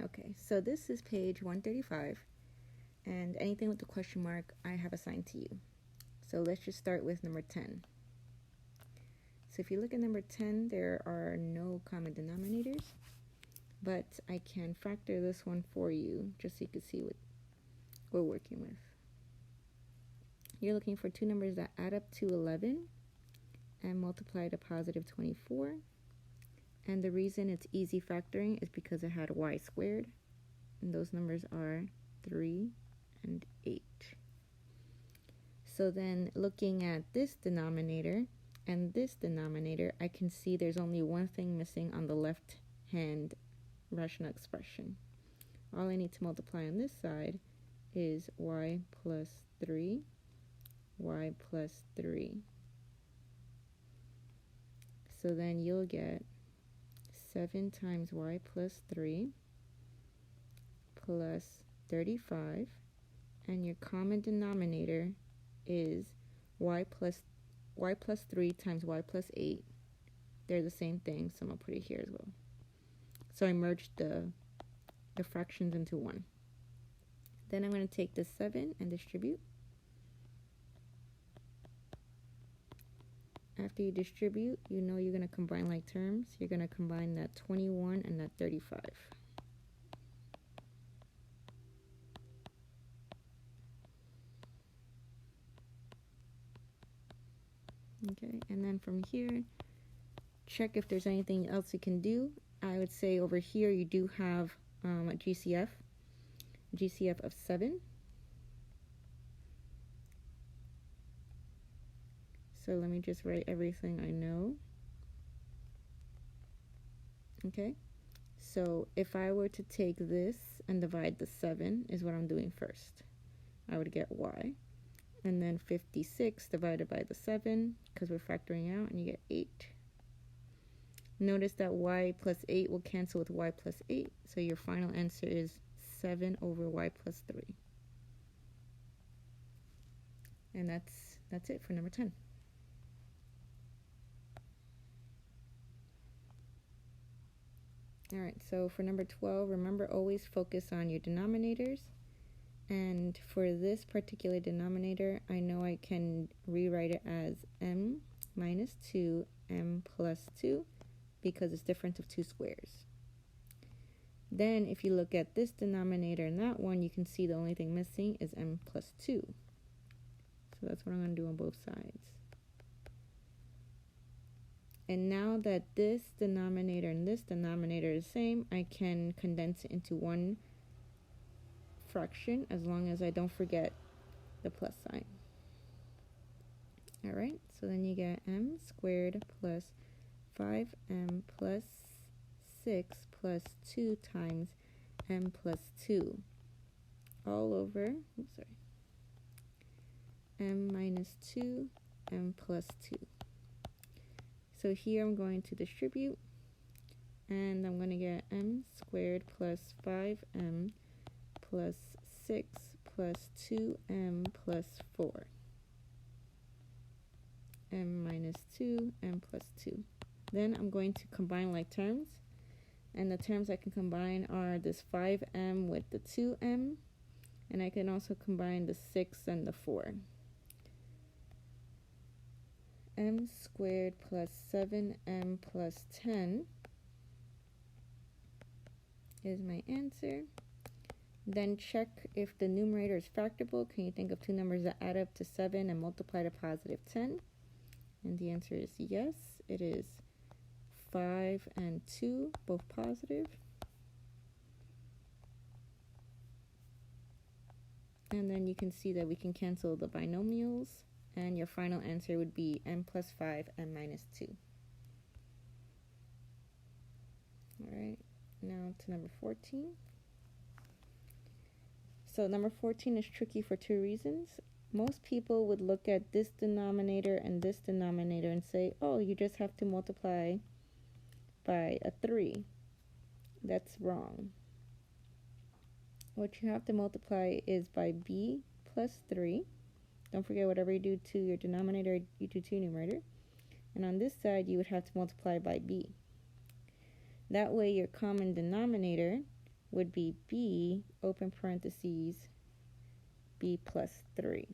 Okay, so this is page 135, and anything with the question mark I have assigned to you. So let's just start with number 10. So if you look at number 10, there are no common denominators, but I can factor this one for you just so you can see what we're working with. You're looking for two numbers that add up to 11 and multiply to positive 24. And the reason it's easy factoring is because it had y squared, and those numbers are 3 and 8. So then looking at this denominator and this denominator, I can see there's only one thing missing on the left hand rational expression. All I need to multiply on this side is y plus 3, y plus 3. So then you'll get 7 times y plus 3 plus 35, and your common denominator is y plus 3 times y plus 8. They're the same thing, so I'm going to put it here as well. So I merged the fractions into one. Then I'm going to take this 7 and distribute. After you distribute, you know you're going to combine like terms. You're going to combine that 21 and that 35. Okay, and then from here, check if there's anything else you can do. I would say over here you do have a GCF of 7. So let me just write everything I know. Okay, so if I were to take this and divide the 7 is what I'm doing first. I would get y. And then 56 divided by the 7, because we're factoring out, and you get 8. Notice that y plus 8 will cancel with y plus 8, so your final answer is 7 over y plus 3. And that's it for number 10. Alright, so for number 12, remember always focus on your denominators. And for this particular denominator, I know I can rewrite it as m minus 2, m plus 2, because it's difference of two squares. Then if you look at this denominator and that one, you can see the only thing missing is m plus 2. So that's what I'm going to do on both sides. And now that this denominator and this denominator is the same, I can condense it into one fraction as long as I don't forget the plus sign. Alright, so then you get m squared plus 5m plus 6 plus 2 times m plus 2 all over, m minus 2, m plus 2. So here I'm going to distribute, and I'm going to get m squared plus 5m plus 6 plus 2m plus 4. m minus 2, m plus 2. Then I'm going to combine like terms, and the terms I can combine are this 5m with the 2m, and I can also combine the 6 and the 4. M squared plus 7m plus 10 is my answer. Then check if the numerator is factorable. Can you think of two numbers that add up to 7 and multiply to positive 10? And the answer is yes. It is 5 and 2, both positive. And then you can see that we can cancel the binomials, and your final answer would be m plus 5, m minus 2. Alright, now to number 14. So number 14 is tricky for two reasons. Most people would look at this denominator and this denominator and say, oh, you just have to multiply by a 3. That's wrong. What you have to multiply is by b plus 3. Don't forget, whatever you do to your denominator, you do to your numerator. And on this side, you would have to multiply by b. That way, your common denominator would be b, open parentheses, b plus 3.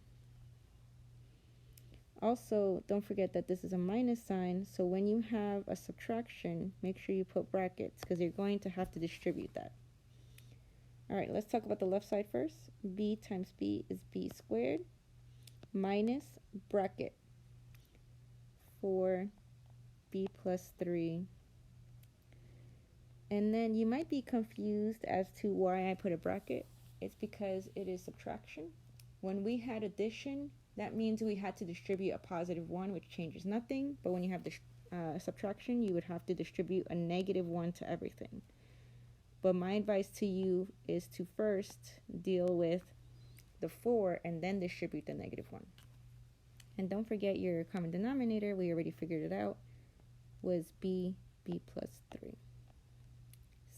Also, don't forget that this is a minus sign, so when you have a subtraction, make sure you put brackets because you're going to have to distribute that. All right, let's talk about the left side first. B times b is b squared minus bracket 4b plus 3. And then you might be confused as to why I put a bracket. It's because it is subtraction. When we had addition, that means we had to distribute a positive 1, which changes nothing. But when you have the subtraction, you would have to distribute a negative 1 to everything. But my advice to you is to first deal with the 4 and then distribute the negative 1. And don't forget your common denominator, we already figured it out, was b plus 3.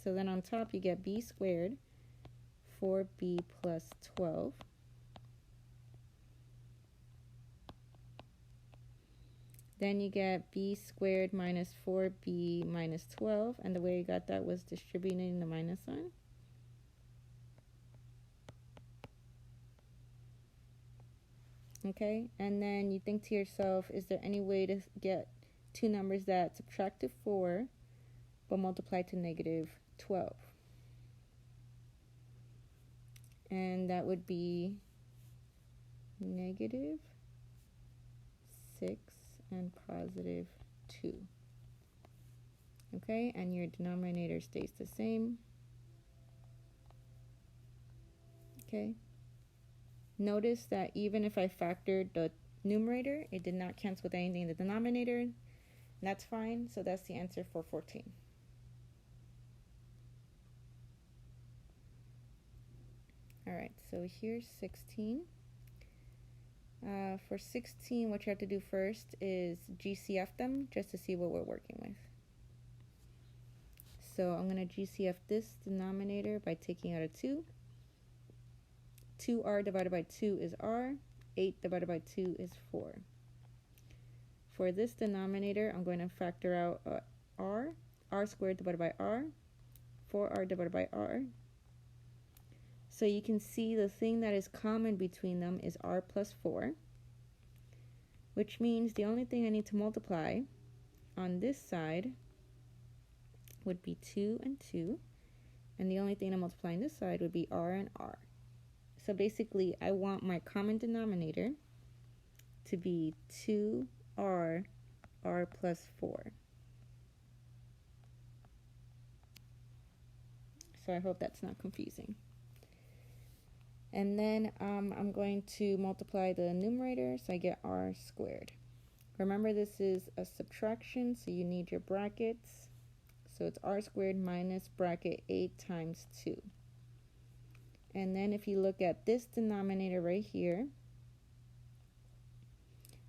So then on top you get b squared, 4b plus 12. Then you get b squared minus 4b minus 12, and the way you got that was distributing the minus sign. Okay, and then you think to yourself, is there any way to get two numbers that subtract to 4 but multiply to negative 12? And that would be negative 6 and positive 2. Okay, and your denominator stays the same. Okay. Notice that even if I factored the numerator, it did not cancel with anything in the denominator. That's fine, so that's the answer for 14. Alright, so here's 16. For 16, what you have to do first is GCF them, just to see what we're working with. So I'm going to GCF this denominator by taking out a 2. 2r divided by 2 is r. 8 divided by 2 is 4. For this denominator, I'm going to factor out r squared divided by r, 4r divided by r. So you can see the thing that is common between them is r plus 4, which means the only thing I need to multiply on this side would be 2 and 2, and the only thing to multiply on this side would be r and r. So basically, I want my common denominator to be 2r, r plus 4. So I hope that's not confusing. And then I'm going to multiply the numerator, so I get r squared. Remember, this is a subtraction, so you need your brackets. So it's r squared minus bracket 8 times 2. And then if you look at this denominator right here,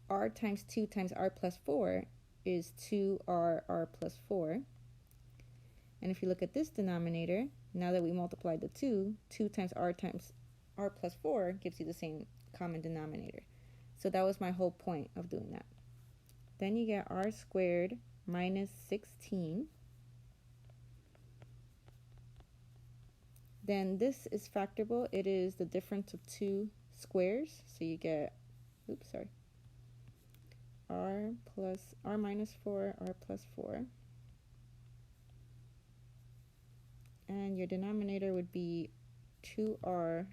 r times 2 times r plus 4 is 2r, r plus 4. And if you look at this denominator, now that we multiplied the 2 times r plus 4 gives you the same common denominator. So that was my whole point of doing that. Then you get r squared minus 16. Then this is factorable. It is the difference of two squares. So you get, r minus 4, r plus 4. And your denominator would be 2r,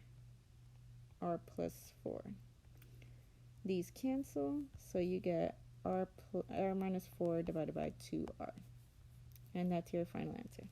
r plus 4. These cancel, so you get r minus 4 divided by 2r. And that's your final answer.